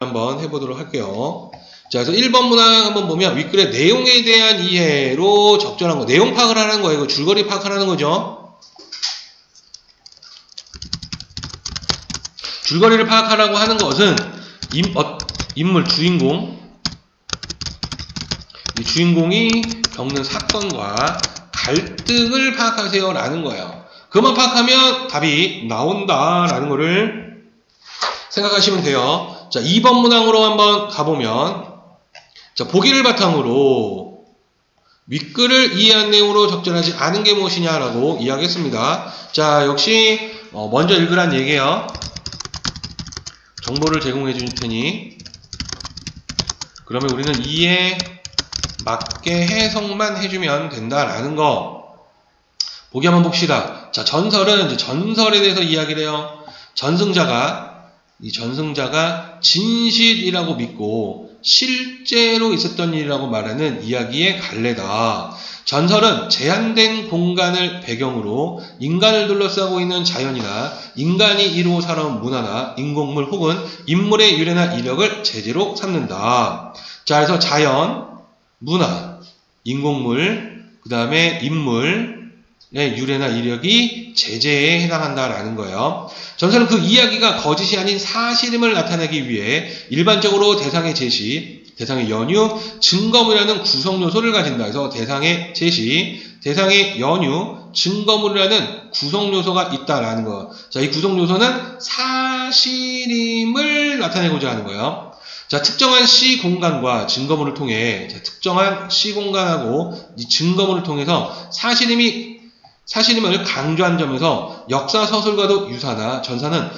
한번 해보도록 할게요. 자, 그래서 1번 문항 한번 보면 윗글의 내용에 대한 이해로 적절한 거, 내용 파악을 하는 거예요. 이거 줄거리 파악하라는 거죠. 줄거리를 파악하라고 하는 것은 인물, 주인공, 이 주인공이 겪는 사건과 갈등을 파악하세요 라는 거예요. 그것만 파악하면 답이 나온다라는 거를 생각하시면 돼요. 자, 2번 문항으로 한번 가보면, 자, 보기를 바탕으로 윗글을 이해한 내용으로 적절하지 않은 게 무엇이냐라고 이야기했습니다. 자, 역시 먼저 읽으란 얘기예요. 정보를 제공해 줄 테니 그러면 우리는 이에 맞게 해석만 해주면 된다라는 거. 보기 한번 봅시다. 자, 전설은 이제 전설에 대해서 이야기를 해요. 이 전승자가 진실이라고 믿고 실제로 있었던 일이라고 말하는 이야기의 갈래다. 전설은 제한된 공간을 배경으로 인간을 둘러싸고 있는 자연이나 인간이 이루어 살아온 문화나 인공물 혹은 인물의 유래나 이력을 제재로 삼는다. 자, 그래서 자연, 문화, 인공물, 그 다음에 인물의 유래나 이력이 제재에 해당한다라는 거예요. 전설은 그 이야기가 거짓이 아닌 사실임을 나타내기 위해 일반적으로 대상의 제시, 대상의 연유, 증거물이라는 구성 요소를 가진다. 그래서 대상의 제시, 대상의 연유, 증거물이라는 구성 요소가 있다라는 거. 자, 이 구성 요소는 사실임을 나타내고자 하는 거예요. 자, 특정한 C 공간과 증거물을 통해, 특정한 C 공간하고 이 증거물을 통해서 사실임을 강조한 점에서 역사 서술과도 유사하나 전사는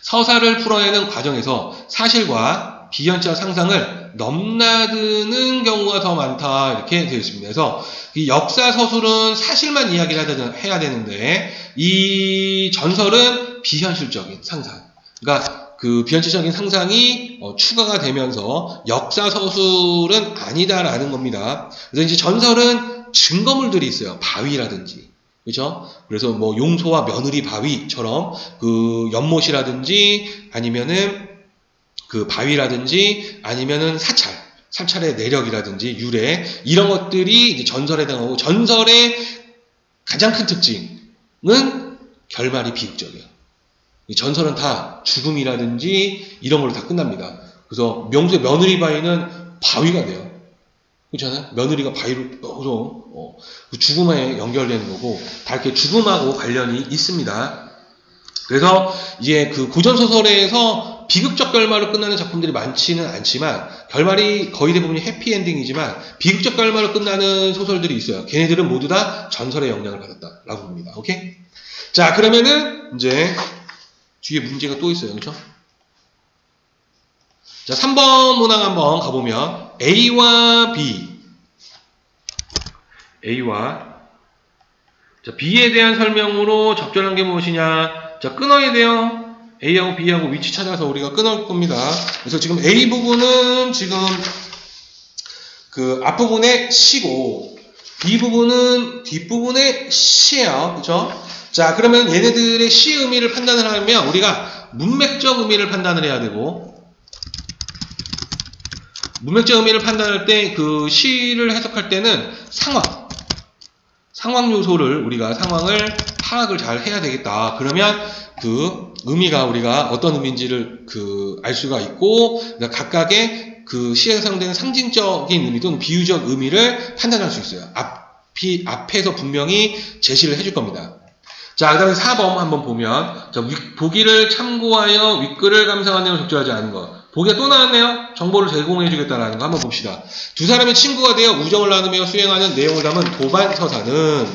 서사를 풀어내는 과정에서 사실과 비현실적 상상을 넘나드는 경우가 더 많다 이렇게 되어 있습니다. 그래서 이 역사 서술은 사실만 이야기를 해야 되는데 이 전설은 비현실적인 상상, 그러니까 그 비현실적인 상상이 추가가 되면서 역사 서술은 아니다라는 겁니다. 그래서 이제 전설은 증거물들이 있어요. 바위라든지, 그렇죠? 그래서 뭐 용소와 며느리 바위처럼 그 연못이라든지 아니면은 그 바위라든지 아니면은 사찰의 내력이라든지 유래, 이런 것들이 이제 전설에 해당하고, 전설의 가장 큰 특징은 결말이 비극적이에요. 전설은 다 죽음이라든지 이런 걸로 다 끝납니다. 그래서 명수의 며느리 바위는 바위가 돼요. 그렇잖아요? 며느리가 바위로 떠서 죽음에 연결되는 거고, 다 이렇게 죽음하고 관련이 있습니다. 그래서 이제 그 고전소설에서 비극적 결말로 끝나는 작품들이 많지는 않지만, 결말이 거의 대부분이 해피엔딩이지만 비극적 결말로 끝나는 소설들이 있어요. 걔네들은 모두 다 전설의 영향을 받았다라고 봅니다. 오케이? 자, 그러면은 이제 뒤에 문제가 또 있어요. 그렇죠? 자, 3번 문항 한번 가보면 A와 B에 대한 설명으로 적절한 게 무엇이냐. 자, 끊어야 돼요. A하고 B하고 위치 찾아서 우리가 끊을 겁니다. 그래서 지금 A 부분은 지금 그 앞부분에 C고 B 부분은 뒷부분에 C예요. 그렇죠? 자, 그러면 얘네들의 C 의미를 판단을 하면 우리가 문맥적 의미를 판단을 해야 되고, 문맥적 의미를 판단할 때 그 C를 해석할 때는 상황 요소를 우리가 상황을 파악을 잘 해야 되겠다. 그러면 그 의미가 우리가 어떤 의미인지를 알 수가 있고, 각각의 그 C에 해당되는 상징적인 의미 또는 비유적 의미를 판단할 수 있어요. 앞에서 분명히 제시를 해줄 겁니다. 자, 그 다음에 4번 한번 보면, 자, 보기를 참고하여 윗글을 감상한 내용 적절하지 않은 것. 보기가 또 나왔네요. 정보를 제공해 주겠다라는 거 한번 봅시다. 두 사람이 친구가 되어 우정을 나누며 수행하는 내용을 담은 도반서사는,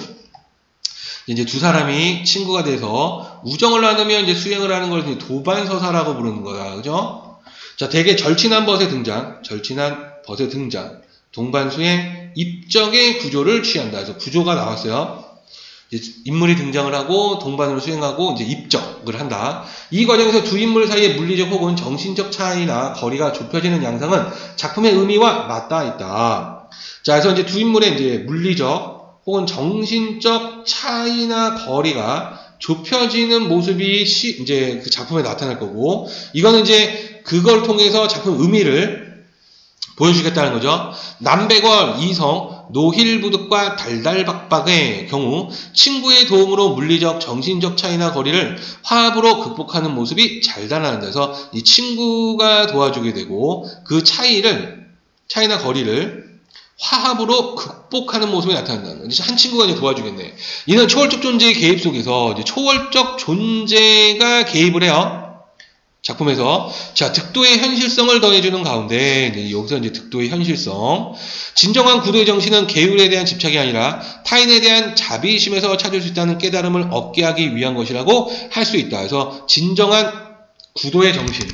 이제 두 사람이 친구가 돼서 우정을 나누며 이제 수행을 하는 걸 도반서사라고 부르는 거야. 그죠? 자, 대개 절친한 벗의 등장, 동반수행, 입적의 구조를 취한다. 그래서 구조가 나왔어요. 인물이 등장을 하고 동반으로 수행하고 이제 입적을 한다. 이 과정에서 두 인물 사이의 물리적 혹은 정신적 차이나 거리가 좁혀지는 양상은 작품의 의미와 맞닿아 있다. 자, 그래서 이제 두 인물의 이제 물리적 혹은 정신적 차이나 거리가 좁혀지는 모습이 이제 그 작품에 나타날 거고, 이거는 이제 그걸 통해서 작품 의미를 보여주겠다는 거죠. 남백월, 이성, 노힐부득과 달달박박의 경우 친구의 도움으로 물리적, 정신적 차이나 거리를 화합으로 극복하는 모습이 잘 드러나는 데서 이 친구가 도와주게 되고 그 차이나 거리를 화합으로 극복하는 모습이 나타난다는 거죠. 한 친구가 이제 도와주겠네. 이는 초월적 존재의 개입 속에서 이제 초월적 존재가 개입을 해요. 작품에서. 자, 득도의 현실성을 더해주는 가운데, 여기서 이제 득도의 현실성. 진정한 구도의 정신은 계율에 대한 집착이 아니라 타인에 대한 자비심에서 찾을 수 있다는 깨달음을 얻게 하기 위한 것이라고 할 수 있다. 그래서 진정한 구도의 정신.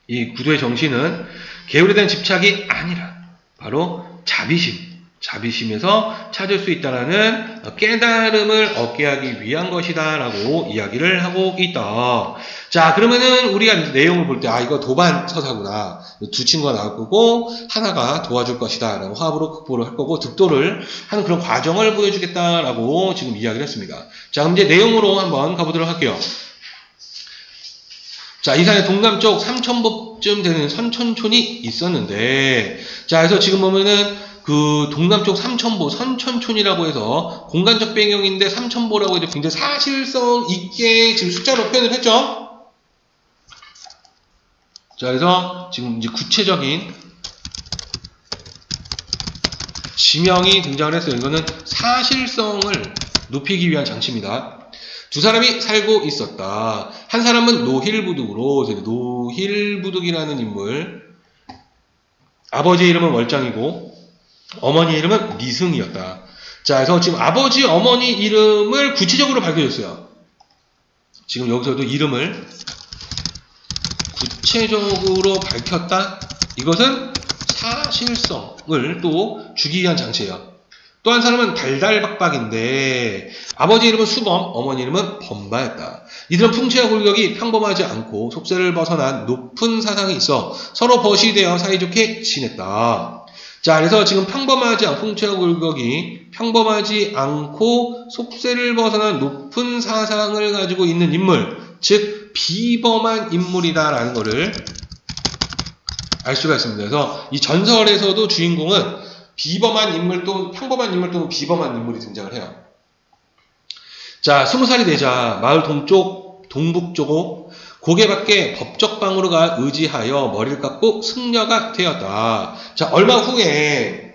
이 구도의 정신은 계율에 대한 집착이 아니라 바로 자비심에서 찾을 수 있다라는 깨달음을 얻게 하기 위한 것이다 라고 이야기를 하고 있다. 자, 그러면은 우리가 내용을 볼 때 이거 도반 서사구나. 두 친구가 나올 거고 하나가 도와줄 것이다 라고 화합으로 극복을 할 거고 득도를 하는 그런 과정을 보여주겠다 라고 지금 이야기를 했습니다. 자, 그럼 이제 내용으로 한번 가보도록 할게요. 자, 이 산의 동남쪽 3,000보쯤 되는 선천촌이 있었는데, 자, 그래서 지금 보면은 그 동남쪽 3,000보, 선천촌이라고 해서 공간적 배경인데 3,000보라고 해서 굉장히 사실성 있게 지금 숫자로 표현을 했죠? 자, 그래서 지금 이제 구체적인 지명이 등장을 했어요. 이거는 사실성을 높이기 위한 장치입니다. 두 사람이 살고 있었다. 한 사람은 노힐부득으로, 노힐부득이라는 인물, 아버지의 이름은 월장이고 어머니의 이름은 미승이었다. 자, 그래서 지금 아버지, 어머니 이름을 구체적으로 밝혀줬어요. 지금 여기서도 이름을 구체적으로 밝혔다. 이것은 사실성을 또 주기 위한 장치예요. 또 한 사람은 달달박박인데 아버지 이름은 수범, 어머니 이름은 범바였다. 이들은 풍채와 골격이 평범하지 않고 속세를 벗어난 높은 사상이 있어 서로 벗이 되어 사이좋게 지냈다. 자, 그래서 지금 풍채와 골격이 평범하지 않고 속세를 벗어난 높은 사상을 가지고 있는 인물, 즉 비범한 인물이다라는 것을 알 수가 있습니다. 그래서 이 전설에서도 주인공은 비범한 인물 또는 평범한 인물 또는 비범한 인물이 등장을 해요. 자, 20살이 되자 마을 동북쪽 고개 밖에 법적방으로 가 의지하여 머리를 깎고 승려가 되었다. 자, 얼마 후에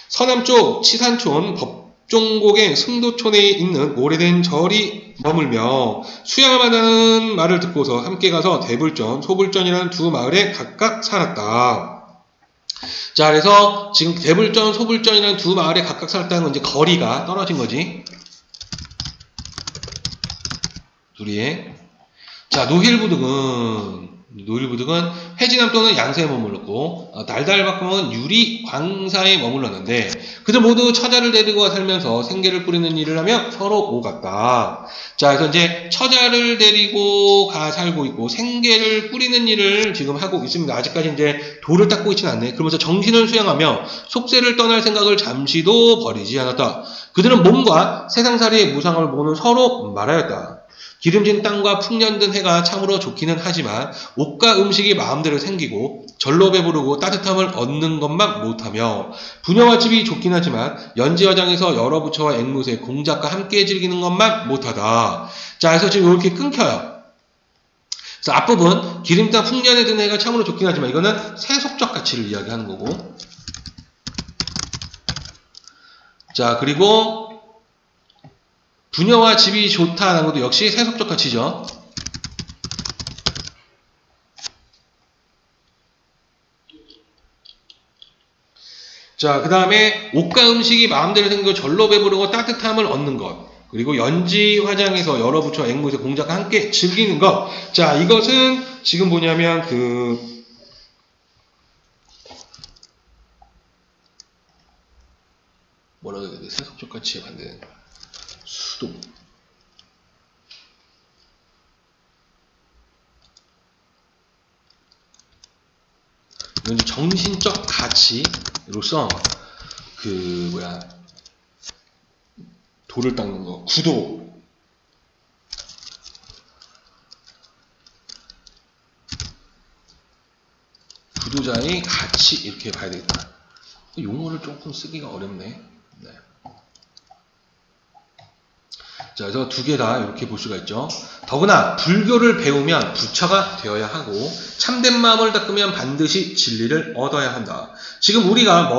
서남쪽 치산촌 법종곡의 승도촌에 있는 오래된 절이 머물며 수양을 만나는 말을 듣고서 함께 가서 대불전, 소불전이라는 두 마을에 각각 살았다. 자, 그래서 지금 대불전, 소불전이라는 두 마을에 각각 살았다는 건 이제 거리가 떨어진 거지. 둘이의. 자, 노힐부득은 해진암 또는 양세에 머물렀고, 달달박박은 유리 광사에 머물렀는데, 그들 모두 처자를 데리고 살면서 생계를 꾸리는 일을 하며 서로 오갔다. 자, 그래서 이제 처자를 데리고 살고 있고, 생계를 꾸리는 일을 지금 하고 있습니다. 아직까지 이제 돌을 닦고 있지는 않네. 그러면서 정신을 수양하며 속세를 떠날 생각을 잠시도 버리지 않았다. 그들은 몸과 세상살이의 무상을 보고는 서로 말하였다. 기름진 땅과 풍년든 해가 참으로 좋기는 하지만 옷과 음식이 마음대로 생기고 절로 배부르고 따뜻함을 얻는 것만 못하며 부녀와 집이 좋긴 하지만 연지화장에서 여러 부처와 앵무새, 공작과 함께 즐기는 것만 못하다. 자, 그래서 지금 이렇게 끊겨요. 그래서 앞부분 기름진 땅 풍년에 든 해가 참으로 좋긴 하지만 이거는 세속적 가치를 이야기하는 거고, 자, 그리고 부녀와 집이 좋다는 것도 역시 세속적 가치죠. 자, 그 다음에 옷과 음식이 마음대로 생기고 절로 배부르고 따뜻함을 얻는 것, 그리고 연지 화장에서 여러 부처 앵무새 공작과 함께 즐기는 것. 자, 이것은 지금 뭐냐면 뭐라고 해야 돼? 세속적 가치에 반대되는 수도. 이건 정신적 가치로서 돌을 닦는 거, 구도, 지도자의 가치 이렇게 봐야 되겠다. 용어를 조금 쓰기가 어렵네. 네. 자, 그래서 두 개 다 이렇게 볼 수가 있죠. 더구나 불교를 배우면 부처가 되어야 하고 참된 마음을 닦으면 반드시 진리를 얻어야 한다. 지금 우리가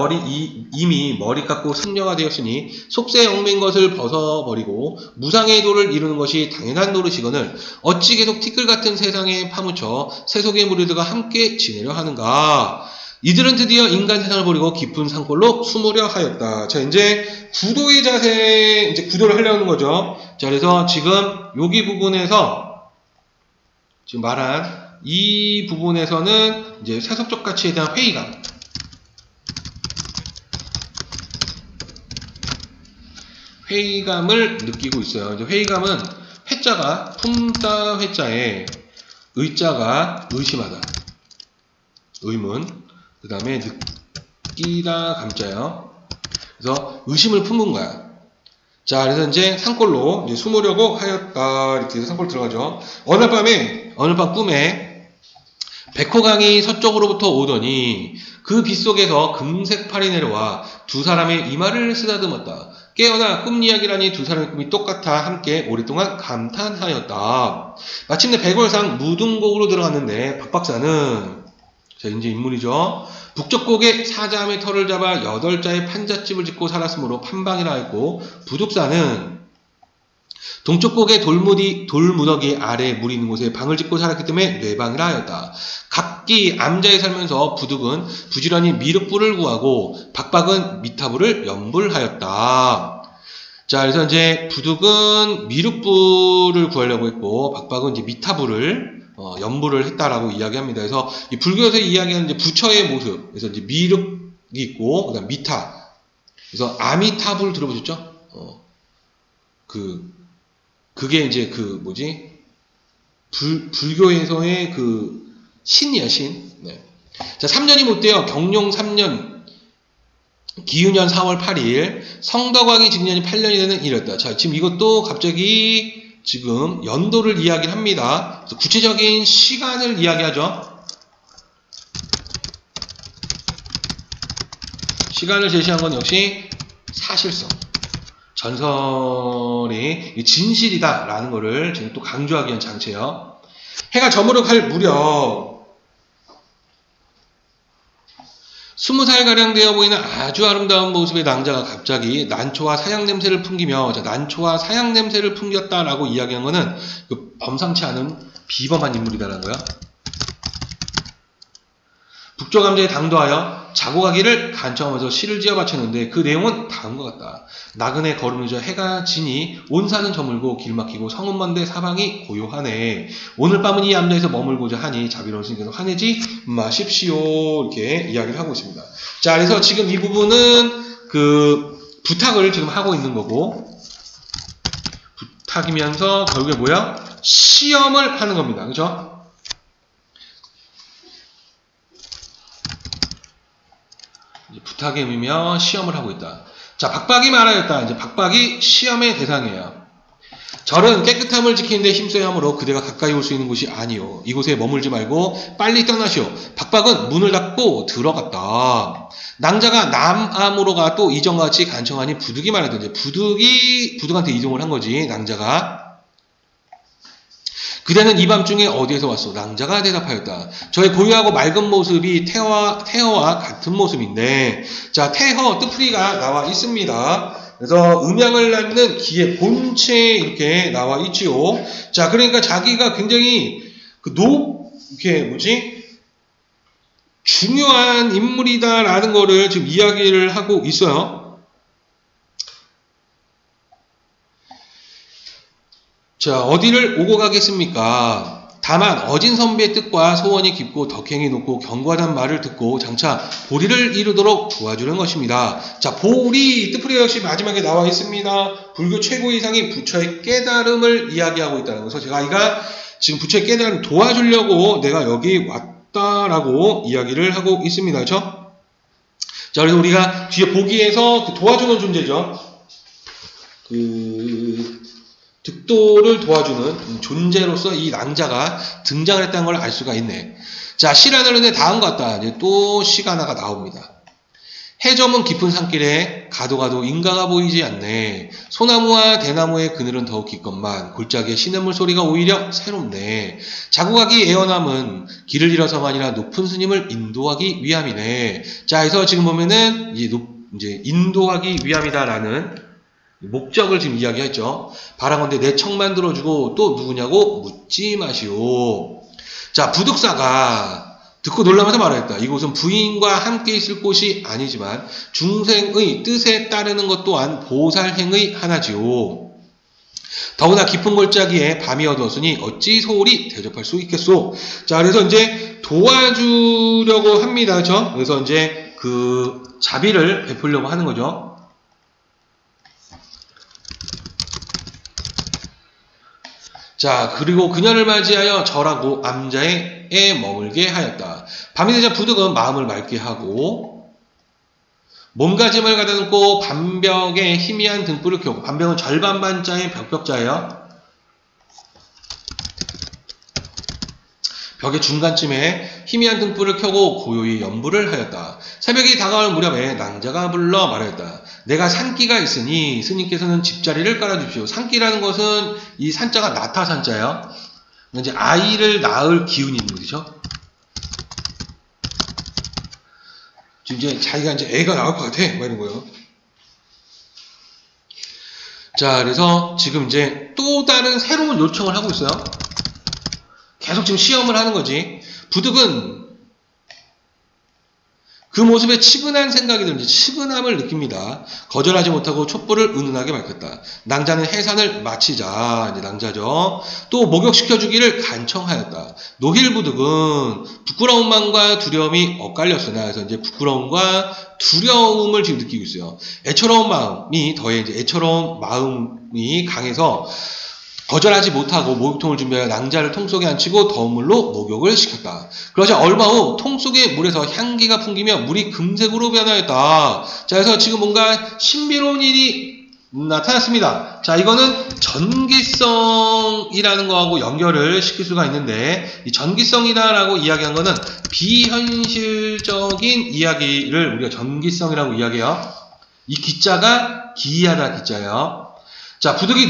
이미 머리 깎고 승려가 되었으니 속세에 얽매인 것을 벗어버리고 무상의 도를 이루는 것이 당연한 노릇이거늘 어찌 계속 티끌 같은 세상에 파묻혀 세속의 무리들과 함께 지내려 하는가. 이들은 드디어 인간 세상을 버리고 깊은 산골로 숨으려 하였다. 자, 이제 구도의 자세, 이제 구도를 하려는 거죠. 자, 그래서 지금 여기 부분에서 지금 말한 이 부분에서는 이제 세속적 가치에 대한 회의감을 느끼고 있어요. 이제 회의감은 회자가 품다 회자에 의자가 의심하다, 의문. 그 다음에 느끼다 감자요. 그래서 의심을 품은 거야. 자, 그래서 이제 산골로 이제 숨으려고 하였다. 이렇게 해서 산골 들어가죠. 어느 밤 꿈에 백호강이 서쪽으로부터 오더니 그 빗속에서 금색팔이 내려와 두 사람의 이마를 쓰다듬었다. 깨어나 꿈 이야기라니 두 사람의 꿈이 똑같아 함께 오랫동안 감탄하였다. 마침내 백월상 무등곡으로 들어갔는데 박 박사는, 자, 이제 인물이죠. 북쪽곡에 사자함의 털을 잡아 8자의 판잣집을 짓고 살았으므로 판방이라 했고, 부둑사는 동쪽곡의 돌무더기 아래 물이 있는 곳에 방을 짓고 살았기 때문에 뇌방이라 하였다. 각기 암자에 살면서 부둑은 부지런히 미륵불을 구하고 박박은 미타불을 연불하였다. 자, 그래서 이제 부둑은 미륵불을 구하려고 했고, 박박은 이제 미타불을 연불을 했다라고 이야기합니다. 그래서 이 불교에서 이야기하는 이제 부처의 모습, 그래서 이제 미륵이 있고, 그다음 미타. 그래서 아미타불 들어보셨죠? 그게 이제 불교에서의 신이야, 신. 네. 자, 3년이 못 돼요. 경룡 3년, 기유년 4월 8일, 성덕왕이 즉년이 8년이 되는 일이었다. 자, 지금 이것도 갑자기 지금 연도를 이야기를 합니다. 그래서 구체적인 시간을 이야기하죠. 시간을 제시한 건 역시 사실성, 전설이 진실이다라는 것을 지금 또 강조하기 위한 장치예요. 해가 저물어 갈 무렵 20살가량 되어 보이는 아주 아름다운 모습의 낭자가 갑자기 난초와 사양 냄새를 풍기며, 자, 난초와 사양 냄새를 풍겼다라고 이야기한 것은 범상치 않은 비범한 인물이다라는 거야. 북조감자에 당도하여 자고 가기를 간청하면서 시를 지어 바쳤는데 그 내용은 다음과 같다. 나그네 걸음을 져 해가 지니 온 산은 저물고 길 막히고 성은 먼데 사방이 고요하네. 오늘 밤은 이 암자에서 머물고자 하니 자비로운 스님께서 화내지 마십시오. 이렇게 이야기를 하고 있습니다. 자, 그래서 지금 이 부분은 부탁을 지금 하고 있는 거고, 부탁이면서 결국에 뭐야? 시험을 하는 겁니다. 그죠? 부탁의 의미며 시험을 하고 있다. 자, 박박이 말하였다. 이제 박박이 시험의 대상이에요. 절은 깨끗함을 지키는데 힘써야 하므로 그대가 가까이 올 수 있는 곳이 아니요. 이곳에 머물지 말고 빨리 떠나시오. 박박은 문을 닫고 들어갔다. 낭자가 남암으로 가 또 이전과 같이 간청하니 부득이 말했다. 이제 부득한테 이동을 한 거지, 낭자가. 그대는 이 밤중에 어디에서 왔소? 낭자가 대답하였다. 저의 고요하고 맑은 모습이 태허와 같은 모습인데, 자, 태허, 뜻풀이가 나와 있습니다. 그래서 음양을 낳는 기의 본체에 이렇게 나와 있지요. 자, 그러니까 자기가 굉장히 중요한 인물이다라는 거를 지금 이야기를 하고 있어요. 자, 어디를 오고 가겠습니까? 다만 어진 선비의 뜻과 소원이 깊고 덕행이 높고 견고하다는 말을 듣고 장차 보리를 이루도록 도와주는 것입니다. 자, 보리, 뜻풀이 역시 마지막에 나와 있습니다. 불교 최고의 이상이 부처의 깨달음을 이야기하고 있다는 거죠. 제가 지금 부처의 깨달음을 도와주려고 내가 여기 왔다라고 이야기를 하고 있습니다. 그렇죠? 자, 그래서 우리가 뒤에 보기에서 도와주는 존재죠. 득도를 도와주는 존재로서 이 낭자가 등장을 했다는 걸 알 수가 있네. 자, 시라늘은에 다음과 같다. 이제 또 시가 하나가 나옵니다. 해저문 깊은 산길에 가도 인가가 보이지 않네. 소나무와 대나무의 그늘은 더욱 깊건만 골짜기의 시냇물 소리가 오히려 새롭네. 자국하기 애원함은 길을 잃어서가 아니라 높은 스님을 인도하기 위함이네. 자, 그래서 지금 보면은 이제 인도하기 위함이다라는 목적을 지금 이야기했죠. 바라건대 내 청만 들어주고 또 누구냐고 묻지 마시오. 자, 부득사가 듣고 놀라면서 말하였다. 이곳은 부인과 함께 있을 곳이 아니지만 중생의 뜻에 따르는 것 또한 보살행의 하나지요. 더구나 깊은 골짜기에 밤이 어두웠으니 어찌 소홀히 대접할 수 있겠소. 자, 그래서 이제 도와주려고 합니다. 그렇죠? 그래서 이제 그 자비를 베풀려고 하는 거죠. 자, 그리고 그녀를 맞이하여 절하고 암자에 머물게 하였다. 밤이 되자 부득은 마음을 맑게 하고 몸가짐을 가다듬고 반벽에 희미한 등불을 켜고, 반벽은 절반반자의 벽벽자예요. 벽의 중간쯤에 희미한 등불을 켜고 고요히 연부를 하였다. 새벽이 다가올 무렵에 낭자가 불러 말하였다. 내가 산기가 있으니 스님께서는 집자리를 깔아주십시오. 산기라는 것은 이 산자가 나타산자예요. 이제 아이를 낳을 기운이 있는 거죠. 지금 이제 자기가 이제 애가 나올 것 같아. 뭐 이런 거예요. 자, 그래서 지금 이제 또 다른 새로운 요청을 하고 있어요. 계속 지금 시험을 하는 거지. 부득은 그 모습에 치근한 생각이 들는지 치근함을 느낍니다. 거절하지 못하고 촛불을 은은하게 밝혔다. 낭자는 해산을 마치자. 이제 낭자죠. 또 목욕시켜주기를 간청하였다. 노힐부득은 부끄러움만과 두려움이 엇갈렸으나, 그래서 이제 부끄러움과 두려움을 지금 느끼고 있어요. 애처로운 마음이 더해 이제 애처로운 마음이 강해서 거절하지 못하고 목욕통을 준비하여 낭자를 통 속에 앉히고 더운 물로 목욕을 시켰다. 그러자 얼마 후 통 속의 물에서 향기가 풍기며 물이 금색으로 변하였다. 자, 그래서 지금 뭔가 신비로운 일이 나타났습니다. 자, 이거는 전기성이라는 거하고 연결을 시킬 수가 있는데, 이 전기성이다라고 이야기한 거는 비현실적인 이야기를 우리가 전기성이라고 이야기해요. 이 기자가 기이하다 기자예요. 자, 부득이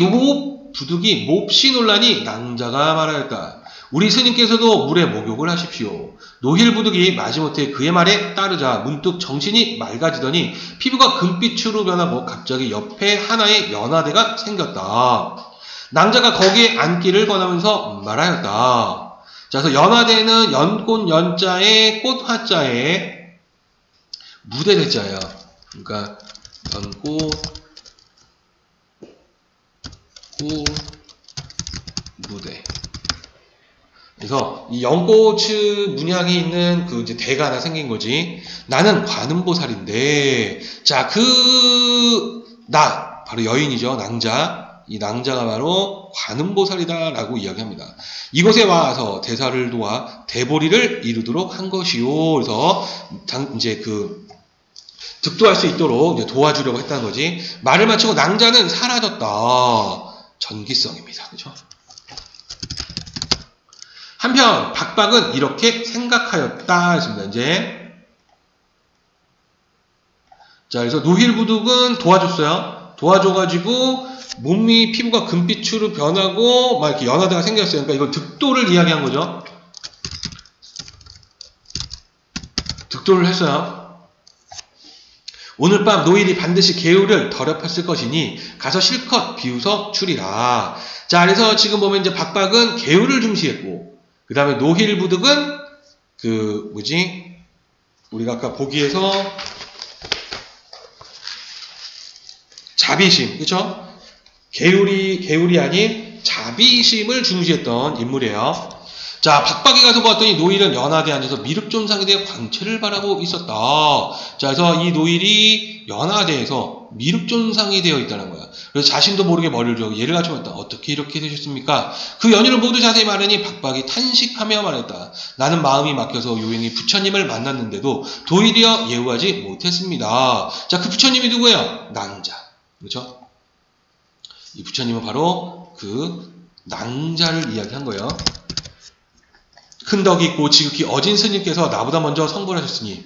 몹시 놀라니 낭자가 말하였다. 우리 스님께서도 물에 목욕을 하십시오. 노힐부득이 마지못해 그의 말에 따르자 문득 정신이 맑아지더니 피부가 금빛으로 변하고 갑자기 옆에 하나의 연화대가 생겼다. 낭자가 거기에 앉기를 권하면서 말하였다. 자, 그래서 연화대는 연꽃 연자에 꽃화자에 무대 대자예요. 그러니까 연꽃 무대. 그래서 이 연꽃 문양이 있는 그 이제 대가 하나 생긴 거지. 나는 관음보살인데, 자, 나 바로 여인이죠. 낭자. 이 낭자가 바로 관음보살이다라고 이야기합니다. 이곳에 와서 대사를 도와 대보리를 이루도록 한 것이요. 그래서 이제 득도할 수 있도록 이제 도와주려고 했다는 거지. 말을 마치고 낭자는 사라졌다. 전기성입니다. 그죠? 한편 박박은 이렇게 생각하였다 했습니다. 이제 자, 그래서 노힐부득은 도와줬어요. 도와줘가지고 몸이 피부가 금빛으로 변하고 막 이렇게 연화대가 생겼어요. 그러니까 이건 득도를 이야기한 거죠. 득도를 했어요. 오늘 밤 노일이 반드시 개울을 더럽혔을 것이니 가서 실컷 비웃어 추리라. 자, 그래서 지금 보면 이제 박박은 개울을 중시했고, 그 다음에 노힐부득은 우리가 아까 보기에서 자비심, 그쵸? 개울이 아닌 자비심을 중시했던 인물이에요. 자, 박박이 가서 보았더니 노일은 연화대에 앉아서 미륵존상에 대해 광채를 바라고 있었다. 자, 그래서 이 노일이 연화대에서 미륵존상이 되어 있다는 거야. 그래서 자신도 모르게 머리를 저고 예를 갖춰봤다. 어떻게 이렇게 되셨습니까? 그 연유를 모두 자세히 말하니 박박이 탄식하며 말했다. 나는 마음이 막혀서 요행히 부처님을 만났는데도 도리어 예우하지 못했습니다. 자, 그 부처님이 누구예요? 낭자. 그렇죠? 이 부처님은 바로 그 낭자를 이야기한 거예요. 큰 덕이 있고 지극히 어진 스님께서 나보다 먼저 성불 하셨으니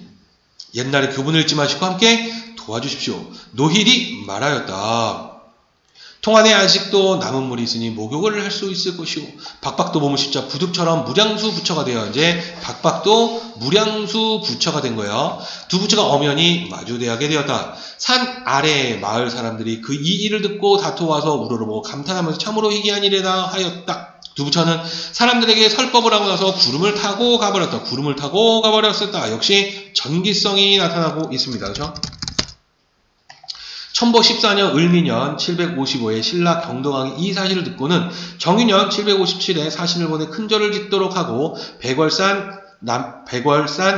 옛날에 교문을 잊지 마시고 함께 도와주십시오. 노힐이 말하였다. 통 안에 아직도 남은 물이 있으니 목욕을 할 수 있을 것이고 박박도 몸을 십자 부득처럼 무량수 부처가 되어 이제 박박도 무량수 부처가 된 거예요. 두 부처가 엄연히 마주대하게 되었다. 산 아래 마을 사람들이 그 이 일을 듣고 다투어와서 우러러보고 감탄하면서 참으로 희귀한 일이다 하였다. 두 부처는 사람들에게 설법을 하고 나서 구름을 타고 가버렸다. 구름을 타고 가버렸었다. 역시 전기성이 나타나고 있습니다. 그렇죠? 천보 14년 을미년 755에 신라 경동왕이 이 사실을 듣고는 정유년 757에 사신을 보내 큰절을 짓도록 하고 백월산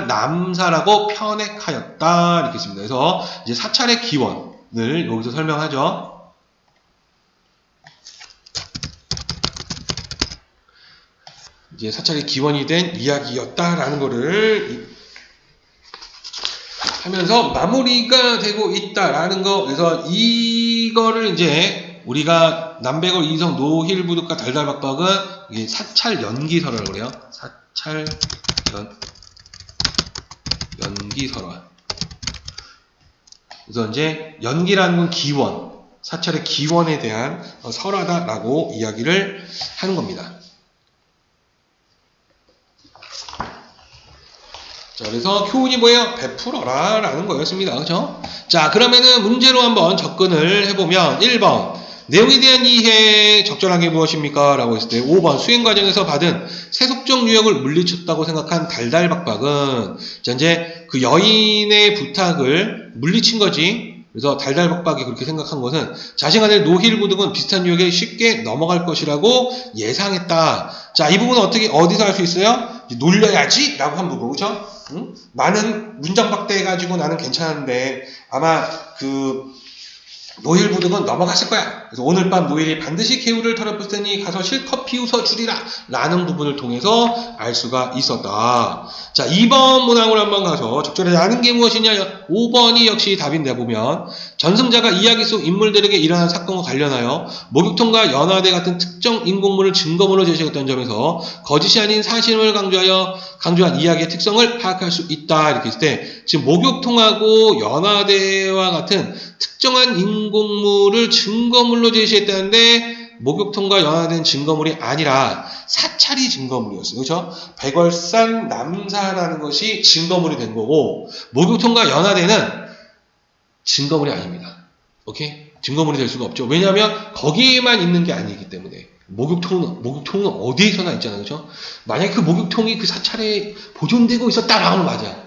남사라고 편액하였다. 이렇게 있습니다. 그래서 이제 사찰의 기원을 여기서 설명하죠. 이제 사찰의 기원이 된 이야기였다라는 거를 하면서 마무리가 되고 있다라는 거. 그래서 이거를 이제 우리가 남백월 이성 노힐부득과 달달박박은 이게 사찰 연기설화라고 그래요. 사찰 연기설화. 그래서 이제 연기라는 건 기원, 사찰의 기원에 대한 설화다라고 이야기를 하는 겁니다. 자, 그래서 교훈이 뭐예요? 베풀어라 라는 거였습니다. 그렇죠? 자, 그러면은 문제로 한번 접근을 해보면 1번 내용에 대한 이해 적절한 게 무엇입니까? 라고 했을 때 5번 수행 과정에서 받은 세속적 유혹을 물리쳤다고 생각한 달달박박은 자, 이제 그 여인의 부탁을 물리친 거지. 그래서 달달박박이 그렇게 생각한 것은 자신간의 노힐부득은 비슷한 유혹에 쉽게 넘어갈 것이라고 예상했다. 자, 이 부분은 어디서 할 수 있어요? 놀려야지 라고 한 부분, 그렇죠? 응? 나는 문장박대해가지고 나는 괜찮은데 아마 그 노힐부득은 넘어갔을 거야. 그래서 오늘 밤 노힐이 반드시 개울을 더럽힐 테니 가서 실컷 비웃어 주리라 라는 부분을 통해서 알 수가 있었다. 자, 2번 문항으로 한번 가서 적절하지 않은 게 무엇이냐. 5번이 역시 답인데 보면 전승자가 이야기 속 인물들에게 일어난 사건과 관련하여 목욕통과 연화대 같은 특정 인공물을 증거물로 제시했던 점에서 거짓이 아닌 사실을 강조한 이야기의 특성을 파악할 수 있다. 이렇게 했을 때 지금 목욕통하고 연화대와 같은 특정한 인공물을 증거물로 제시했다는데 목욕통과 연화된 증거물이 아니라 사찰이 증거물이었어요. 그렇죠? 백월산 남사라는 것이 증거물이 된 거고 목욕통과 연화대는 증거물이 아닙니다. 오케이? 증거물이 될 수가 없죠. 왜냐하면 거기에만 있는 게 아니기 때문에 목욕통은 어디에서나 있잖아요. 그렇죠? 만약에 그 목욕통이 그 사찰에 보존되고 있었다라고는 맞아요.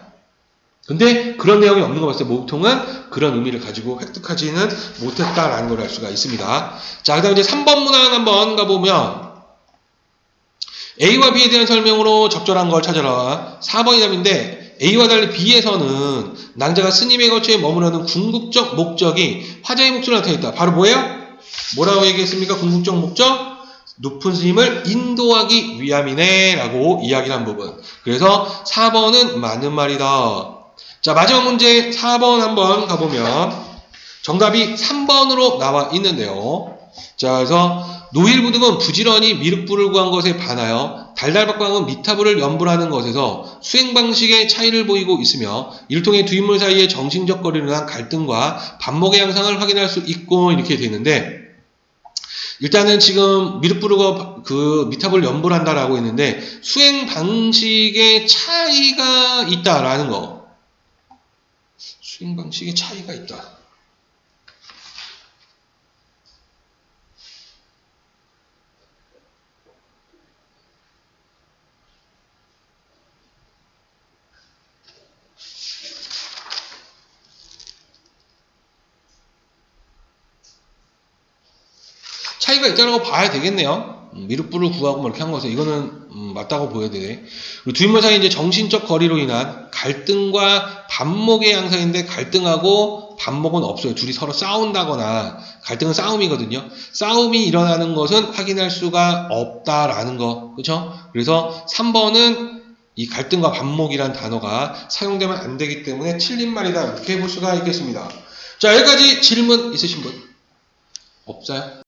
근데 그런 내용이 없는 거 봤을 때 목욕통은 그런 의미를 가지고 획득하지는 못했다라는 걸 알 수가 있습니다. 자, 그 다음 이제 3번 문항 한번 가보면 A와 B에 대한 설명으로 적절한 걸 찾아라. 4번이 답인데 A와 달리 B에서는 낭자가 스님의 거처에 머무르는 궁극적 목적이 화자의 몫으로 나타났다. 바로 뭐예요? 뭐라고 얘기했습니까? 궁극적 목적? 높은 스님을 인도하기 위함이네 라고 이야기를 한 부분. 그래서 4번은 맞는 말이다. 자, 마지막 문제 4번 한번 가보면 정답이 3번으로 나와 있는데요. 자, 그래서 노힐부득은 부지런히 미륵불을 구한 것에 반하여 달달박박은 미타불을 연불하는 것에서 수행 방식의 차이를 보이고 있으며 이를 통해 두 인물 사이의 정신적 거리를 한 갈등과 반목의 양상을 확인할 수 있고 이렇게 되어 있는데 일단은 지금 미륵불을 그 미타불을 연불한다라고 했는데 수행 방식의 차이가 있다라는 거. 수행 방식의 차이가 있다. 차이가 있다고 봐야 되겠네요. 미륵불을 구하고 뭐 이렇게 한 것은 이거는 맞다고 보여야 돼. 그리고 두 인물 사이 이제 정신적 거리로 인한 갈등과 반목의 양상인데 갈등하고 반목은 없어요. 둘이 서로 싸운다거나 갈등은 싸움이거든요. 싸움이 일어나는 것은 확인할 수가 없다라는 거, 그렇죠? 그래서 3번은 이 갈등과 반목이란 단어가 사용되면 안 되기 때문에 틀린 말이다 이렇게 볼 수가 있겠습니다. 자, 여기까지 질문 있으신 분 없어요?